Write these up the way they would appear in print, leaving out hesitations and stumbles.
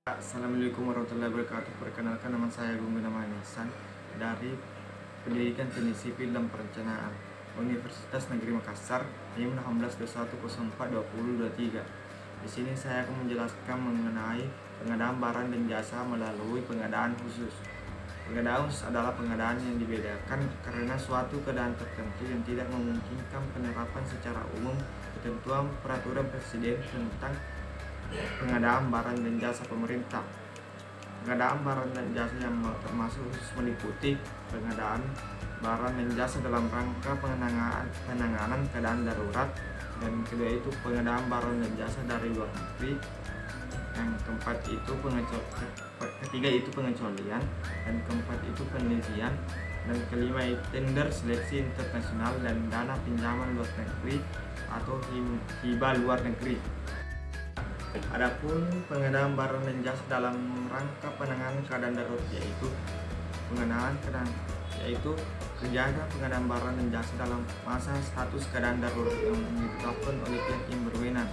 Assalamualaikum warahmatullahi wabarakatuh. Perkenalkan, nama saya Gung Gunawan Ihsan dari Pendidikan Teknik Sipil dan Perencanaan Universitas Negeri Makassar, NIM 1821042023. Di sini saya akan menjelaskan mengenai pengadaan barang dan jasa melalui pengadaan khusus. Pengadaan khusus adalah pengadaan yang dibedakan karena suatu keadaan tertentu yang tidak memungkinkan penerapan secara umum ketentuan peraturan presiden tentang pengadaan barang dan jasa pemerintah. Pengadaan barang dan jasa yang termasuk khusus meliputi pengadaan barang dan jasa dalam rangka penanganan keadaan darurat, dan kedua itu pengadaan barang dan jasa dari luar negeri, yang ketiga itu pengecualian, dan keempat itu penelitian, dan kelima itu tender seleksi internasional dan dana pinjaman luar negeri atau hibah luar negeri. Adapun pengadaan barang dan jasa dalam rangka penanganan keadaan darurat yaitu kegiatan pengadaan barang dan jasa dalam masa status keadaan darurat yang ditetapkan oleh pihak yang berwenang.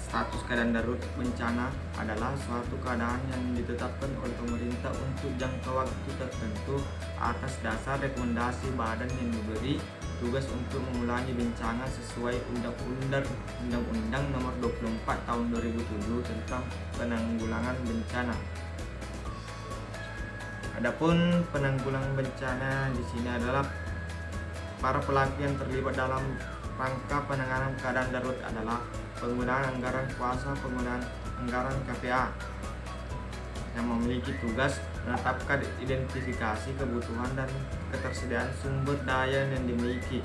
Status keadaan darurat bencana adalah suatu keadaan yang ditetapkan oleh pemerintah untuk jangka waktu tertentu atas dasar rekomendasi badan yang diberi tugas untuk mengulangi bencana sesuai Undang-Undang Nomor 24 Tahun 2007 tentang Penanggulangan Bencana. Adapun penanggulangan bencana di sini adalah para pelaku yang terlibat dalam rangka penanganan keadaan darurat adalah penggunaan anggaran kuasa, penggunaan anggaran KPA yang memiliki tugas menetapkan identifikasi kebutuhan dan ketersediaan sumber daya yang dimiliki,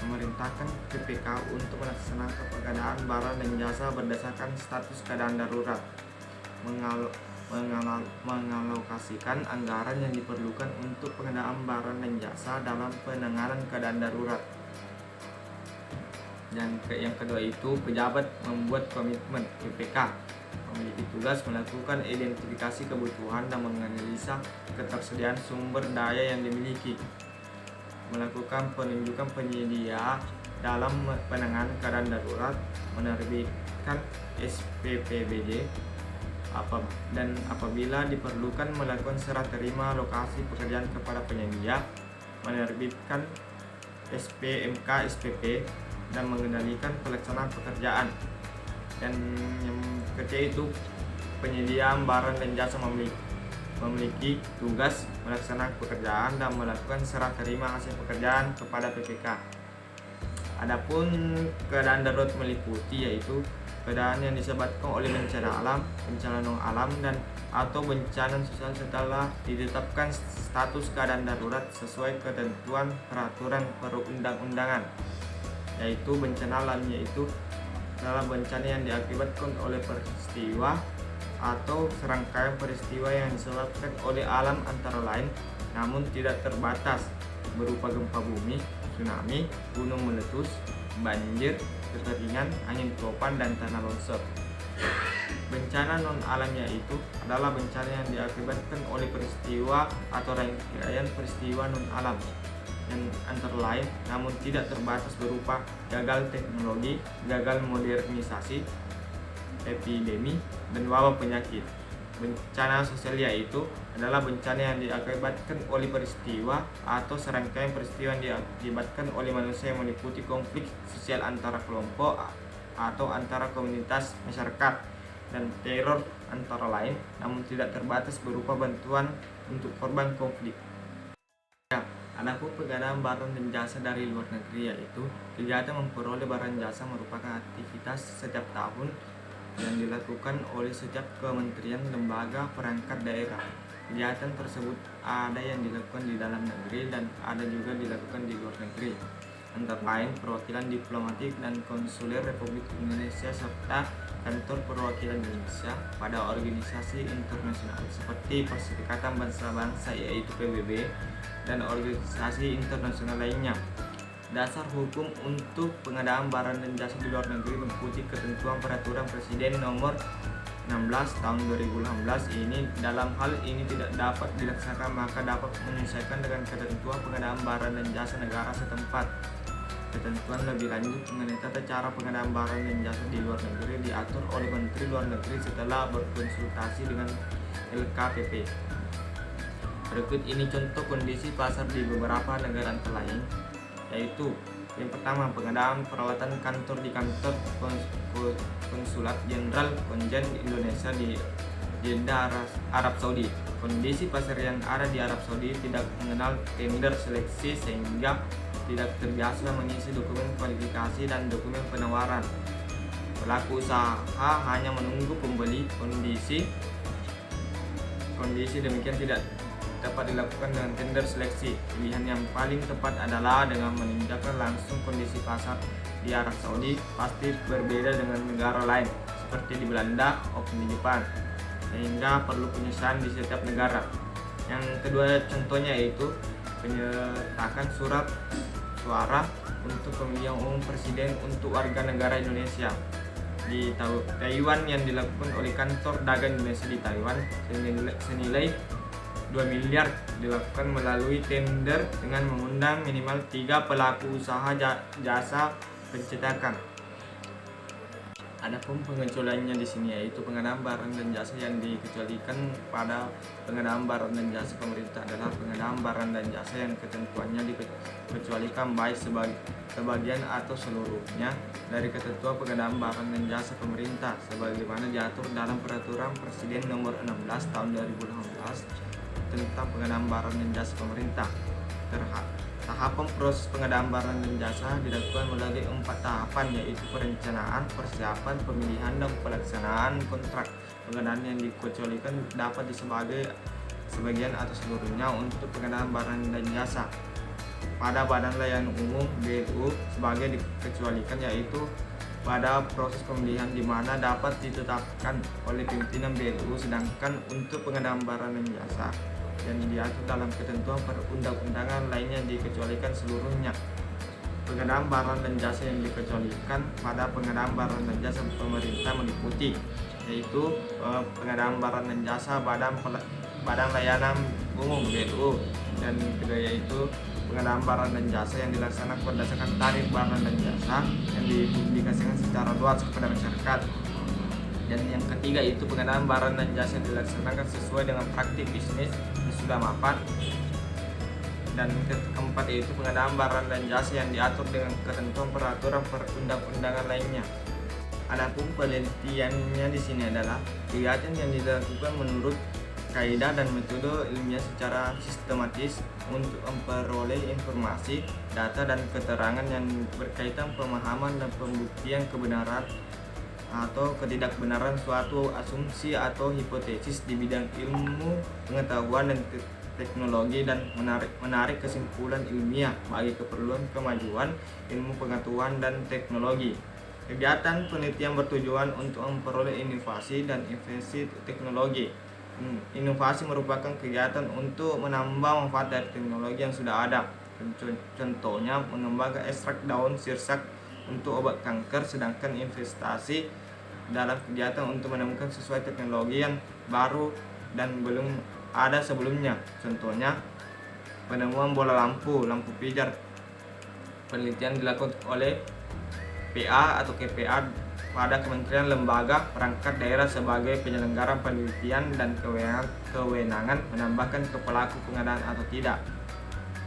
memerintahkan PPK untuk melaksanakan pengadaan barang dan jasa berdasarkan status keadaan darurat, mengalokasikan anggaran yang diperlukan untuk pengadaan barang dan jasa dalam penanganan keadaan darurat. Dan yang kedua itu pejabat membuat komitmen. PPK memiliki tugas melakukan identifikasi kebutuhan dan menganalisa ketersediaan sumber daya yang dimiliki, melakukan penunjukan penyedia dalam penanganan keadaan darurat, menerbitkan SPPBJ, dan apabila diperlukan melakukan serah terima lokasi pekerjaan kepada penyedia, menerbitkan SPMK, SPP, dan mengendalikan pelaksanaan pekerjaan. Dan yang ketiga itu penyediaan barang dan jasa memiliki tugas melaksanakan pekerjaan dan melakukan serah terima hasil pekerjaan kepada PPK. Adapun keadaan darurat meliputi yaitu keadaan yang disebabkan oleh bencana alam, bencana non alam, dan atau bencana sosial setelah ditetapkan status keadaan darurat sesuai ketentuan peraturan perundang-undangan. Yaitu bencana alam yaitu adalah bencana yang diakibatkan oleh peristiwa atau serangkaian peristiwa yang disebabkan oleh alam antara lain namun tidak terbatas berupa gempa bumi, tsunami, gunung meletus, banjir, kekeringan, angin topan, dan tanah longsor. Bencana non alam yaitu adalah bencana yang diakibatkan oleh peristiwa atau rangkaian peristiwa non alam yang antara lain namun tidak terbatas berupa gagal teknologi, gagal modernisasi, epidemi, dan wabah penyakit. Bencana sosial yaitu adalah bencana yang diakibatkan oleh peristiwa atau serangkaian peristiwa yang diakibatkan oleh manusia yang meliputi konflik sosial antara kelompok atau antara komunitas masyarakat, dan teror antara lain namun tidak terbatas berupa bantuan untuk korban konflik. Adapun pengadaan barang dan jasa dari luar negeri yaitu kegiatan memperoleh barang jasa merupakan aktivitas setiap tahun yang dilakukan oleh setiap kementerian, lembaga, perangkat daerah. Kegiatan tersebut ada yang dilakukan di dalam negeri dan ada juga dilakukan di luar negeri, antara lain perwakilan diplomatik dan konsuler Republik Indonesia serta kantor perwakilan Indonesia pada organisasi internasional seperti Perserikatan Bangsa-Bangsa yaitu PBB dan organisasi internasional lainnya. Dasar hukum untuk pengadaan barang dan jasa di luar negeri meliputi ketentuan peraturan Presiden Nomor 16 Tahun 2016 ini. Dalam hal ini tidak dapat dilaksanakan maka dapat menyesuaikan dengan ketentuan pengadaan barang dan jasa negara setempat. Ketentuan lebih lanjut mengenai tata cara pengadaan barang dan jasa di luar negeri diatur oleh Menteri Luar Negeri setelah berkonsultasi dengan LKPP. Berikut ini contoh kondisi pasar di beberapa negara lain, yaitu yang pertama, pengadaan peralatan kantor di kantor Konsulat Jenderal Konjen Indonesia di Jeddah, Arab Saudi. Kondisi pasar yang ada di Arab Saudi tidak mengenal tender seleksi sehingga tidak terbiasa mengisi dokumen kualifikasi dan dokumen penawaran. Pelaku usaha hanya menunggu pembeli. Kondisi demikian tidak dapat dilakukan dengan tender seleksi. Pilihan yang paling tepat adalah dengan meninjaukan langsung kondisi pasar di Arab Saudi. Pasti berbeda dengan negara lain seperti di Belanda maupun di Jepang, sehingga perlu penyesuaian di setiap negara. Yang kedua contohnya yaitu penyertakan surat suara untuk pemilihan umum presiden untuk warga negara Indonesia di Taiwan yang dilakukan oleh kantor dagang Indonesia di Taiwan senilai 2 miliar dilakukan melalui tender dengan mengundang minimal 3 pelaku usaha jasa pencetakan. Adapun pengecualiannya di sini yaitu pengadaan barang dan jasa yang dikecualikan pada pengadaan barang dan jasa pemerintah adalah pengadaan barang dan jasa yang ketentuannya dikecualikan baik sebagian atau seluruhnya dari ketentuan pengadaan barang dan jasa pemerintah sebagaimana diatur dalam Peraturan Presiden Nomor 16 Tahun 2018 tentang pengadaan barang dan jasa pemerintah. Tahapan proses pengadaan barang dan jasa dilakukan melalui 4 tahapan, yaitu perencanaan, persiapan, pemilihan, dan pelaksanaan kontrak. Pengadaan yang dikecualikan dapat sebagian atau seluruhnya untuk pengadaan barang dan jasa. Pada Badan Layanan Umum BLU sebagai dikecualikan yaitu pada proses pemilihan di mana dapat ditetapkan oleh pimpinan BLU, sedangkan untuk pengadaan barang dan jasa yang diatur dalam ketentuan perundang-undangan lainnya dikecualikan seluruhnya. Pengadaan barang dan jasa yang dikecualikan pada pengadaan barang dan jasa pemerintah meliputi yaitu pengadaan barang dan jasa Badan Layanan Umum BLU, dan kedua yaitu pengadaan barang dan jasa yang dilaksanakan berdasarkan tarif barang dan jasa yang dipublikasikan secara luas kepada masyarakat. Dan yang ketiga itu pengadaan barang dan jasa yang dilaksanakan sesuai dengan praktik bisnis yang sudah mapan. Dan keempat yaitu pengadaan barang dan jasa yang diatur dengan ketentuan peraturan perundang-undangan lainnya. Adapun penelitiannya di sini adalah kegiatan yang dilakukan menurut kaidah dan metode ilmiah secara sistematis untuk memperoleh informasi, data, dan keterangan yang berkaitan pemahaman dan pembuktian kebenaran atau ketidakbenaran suatu asumsi atau hipotesis di bidang ilmu pengetahuan dan teknologi, dan menarik kesimpulan ilmiah bagi keperluan kemajuan ilmu pengetahuan dan teknologi. Kegiatan penelitian bertujuan untuk memperoleh inovasi dan investasi teknologi. Inovasi merupakan kegiatan untuk menambah manfaat dari teknologi yang sudah ada. Contohnya mengembangkan ekstrak daun sirsak untuk obat kanker, sedangkan investasi dalam kegiatan untuk menemukan sesuai teknologi yang baru dan belum ada sebelumnya. Contohnya penemuan bola lampu pijar. Penelitian dilakukan oleh PA atau KPA pada kementerian, lembaga, perangkat daerah sebagai penyelenggara penelitian dan kewenangan menambahkan ke pelaku pengadaan atau tidak.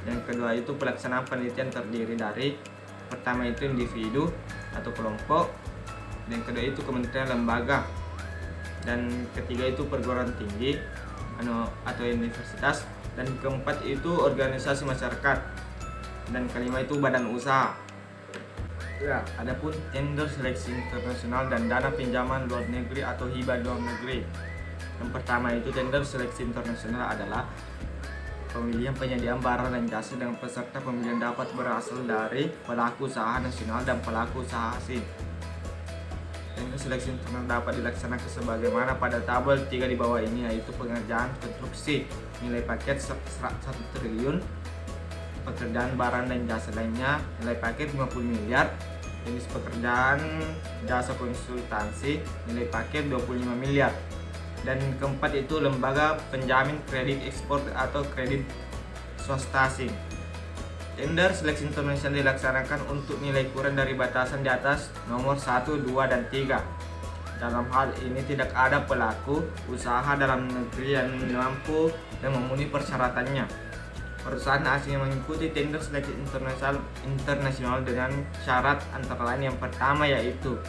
Yang kedua itu pelaksanaan penelitian terdiri dari pertama itu individu atau kelompok, yang kedua itu kementerian, lembaga, dan ketiga itu perguruan tinggi atau universitas, dan keempat itu organisasi masyarakat, dan kelima itu badan usaha. Ya, adapun tender seleksi internasional dan dana pinjaman luar negeri atau hibah luar negeri. Yang pertama itu tender seleksi internasional adalah pemilihan penyediaan barang dan jasa dengan peserta pemilihan dapat berasal dari pelaku usaha nasional dan pelaku usaha asing. Tender seleksi internasional dapat dilaksanakan sebagaimana pada tabel 3 di bawah ini, yaitu pengerjaan konstruksi nilai paket 1 triliun, pekerjaan barang dan jasa lainnya nilai paket 50 miliar, jenis pekerjaan jasa konsultansi nilai paket 25 miliar. Dan keempat itu lembaga penjamin kredit ekspor atau kredit swasta asing. Tender seleksi internasional dilaksanakan untuk nilai kurang dari batasan di atas nomor 1, 2, dan 3. Dalam hal ini tidak ada pelaku usaha dalam negeri yang mampu dan memenuhi persyaratannya. Perusahaan asing yang mengikuti tender seleksi internasional dengan syarat antara lain yang pertama yaitu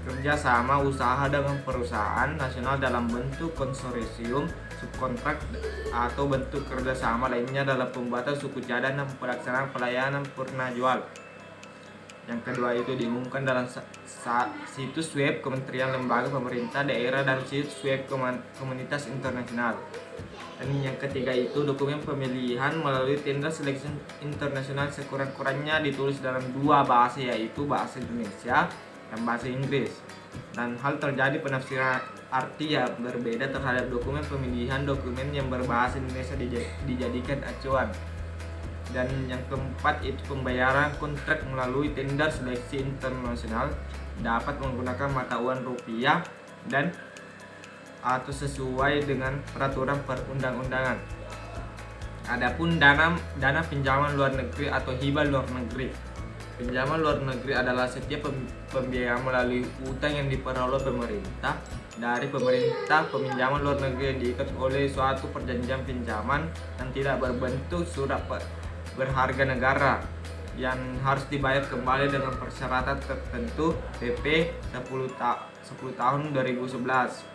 kerjasama usaha dengan perusahaan nasional dalam bentuk konsorsium, subkontrak, atau bentuk kerjasama lainnya dalam pembuatan suku cadang dan pelaksanaan pelayanan purna jual. Yang kedua itu diumumkan dalam situs web kementerian, lembaga pemerintah daerah, dan situs web komunitas internasional. Dan yang ketiga itu dokumen pemilihan melalui tender seleksi internasional sekurang-kurangnya ditulis dalam 2 bahasa yaitu bahasa Indonesia dan bahasa Inggris. Dan hal terjadi penafsiran arti yang berbeda terhadap dokumen pemilihan. Dokumen yang berbahasa Indonesia dijadikan acuan. Dan yang keempat itu pembayaran kontrak melalui tender seleksi internasional dapat menggunakan mata uang rupiah dan atau sesuai dengan peraturan perundang-undangan. Adapun dana pinjaman luar negeri atau hibah luar negeri. Pinjaman luar negeri adalah setiap pembiayaan melalui utang yang diperoleh pemerintah dari pemerintah. Peminjaman luar negeri yang diikat oleh suatu perjanjian pinjaman yang tidak berbentuk surat berharga negara yang harus dibayar kembali dengan persyaratan tertentu. PP 10 tahun 2011.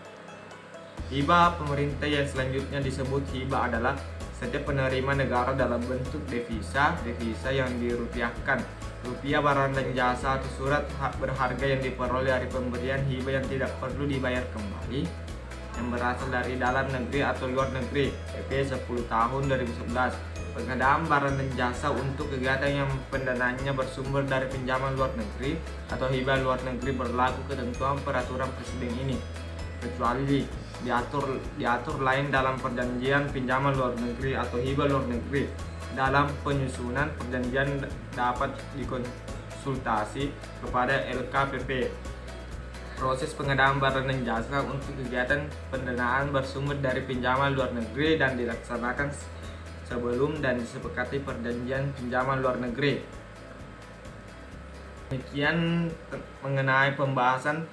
Hibah pemerintah yang selanjutnya disebut hibah adalah setiap penerima negara dalam bentuk devisa yang dirupiahkan, rupiah, barang dan jasa, atau surat berharga yang diperoleh dari pemberian hibah yang tidak perlu dibayar kembali, yang berasal dari dalam negeri atau luar negeri. PP 10 tahun 2011. Pengadaan barang dan jasa untuk kegiatan yang pendanaannya bersumber dari pinjaman luar negeri atau hibah luar negeri berlaku ketentuan peraturan presiden ini, kecuali diatur lain dalam perjanjian pinjaman luar negeri atau hibah luar negeri. Dalam penyusunan perjanjian dapat dikonsultasi kepada LKPP. Proses pengadaan barang dan jasa untuk kegiatan pendanaan bersumber dari pinjaman luar negeri dan dilaksanakan sebelum dan disepakati perjanjian pinjaman luar negeri. Demikian mengenai pembahasan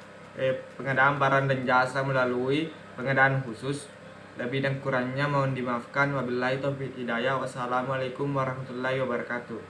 pengadaan barang dan jasa melalui pengadaan khusus. Lebih dan kurangnya mohon dimaafkan. Wabillahi taufiq hidayah. Wassalamualaikum warahmatullahi wabarakatuh.